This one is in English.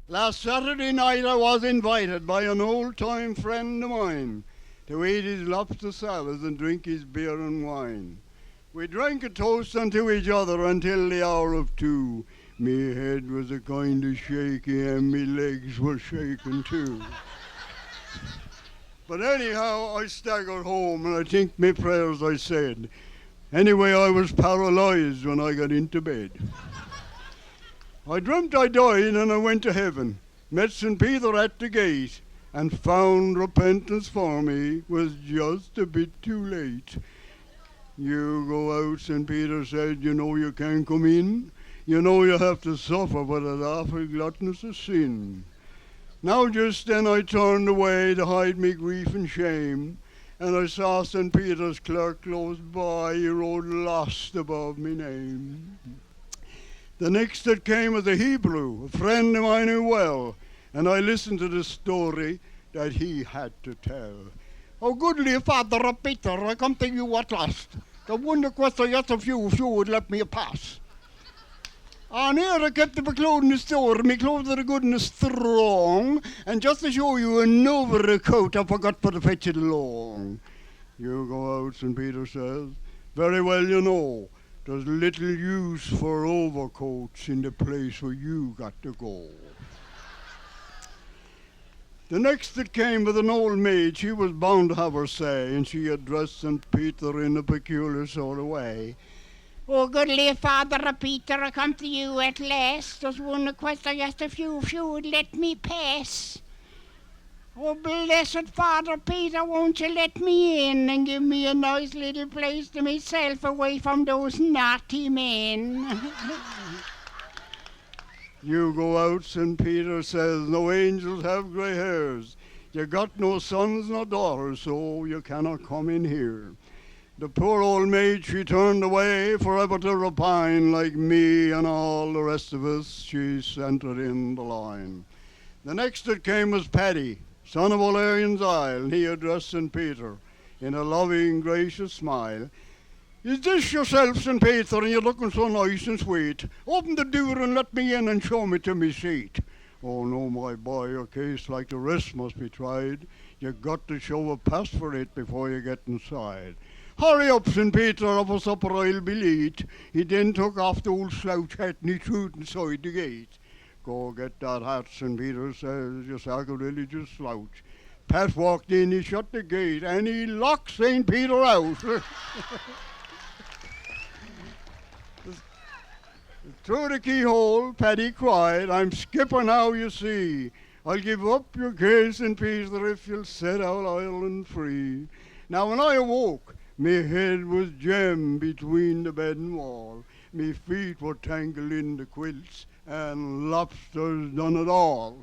Last Saturday night I was invited by an old-time friend of mine to eat his lobster salads and drink his beer and wine. We drank a toast unto each other until the hour of two. Me head was a kind of shaky and me legs were shaking too. But anyhow, I staggered home and I think me prayers I said. Anyway, I was paralyzed when I got into bed. I dreamt I died and I went to heaven, met St. Peter at the gate, and found repentance for me was just a bit too late. You go out, St. Peter said, you know you can't come in. You know you have to suffer for that awful gluttonous of sin. Now just then I turned away to hide me grief and shame, and I saw St. Peter's clerk close by, he wrote lost above me name. The next that came was a Hebrew, a friend whom I knew well, and I listened to the story that he had to tell. Oh, goodly Father Peter, I come to you at last. The wonder question just a few if you would let me pass. And here I kept my clothes in the store, my clothes are good and strong, and just to show you an overcoat I forgot for to fetch it along. You go out, St. Peter says, very well you know, there's little use for overcoats in the place where you got to go. The next that came was an old maid, she was bound to have her say, and she addressed St. Peter in a peculiar sort of way. Oh, goodly Father Peter, I come to you at last. There's one question, just a few, if you would let me pass. Oh, blessed Father Peter, won't you let me in and give me a nice little place to myself away from those naughty men? You go out, St. Peter says, no angels have grey hairs. You got no sons nor daughters, so you cannot come in here. The poor old maid, she turned away forever to repine, like me and all the rest of us, she centred in the line. The next that came was Paddy, son of O'Larion's Isle, and he addressed St. Peter in a loving, gracious smile. Is this yourself, St. Peter, and you're looking so nice and sweet? Open the door and let me in and show me to me seat. Oh no, my boy, your case like the rest must be tried. You got to show a pass for it before you get inside. Hurry up, St. Peter, of a supper I'll be late. He then took off the old slouch hat and he threw it inside the gate. Go get that hat, St. Peter says, you sacrilegious slouch. Pat walked in, he shut the gate, and he locked St. Peter out. Through the keyhole, Paddy cried, I'm skipper now, you see. I'll give up your case, St. Peter, if you'll set out Ireland free. Now when I awoke, me head was jammed between the bed and wall. Me feet were tangled in the quilts, and lobsters done it all.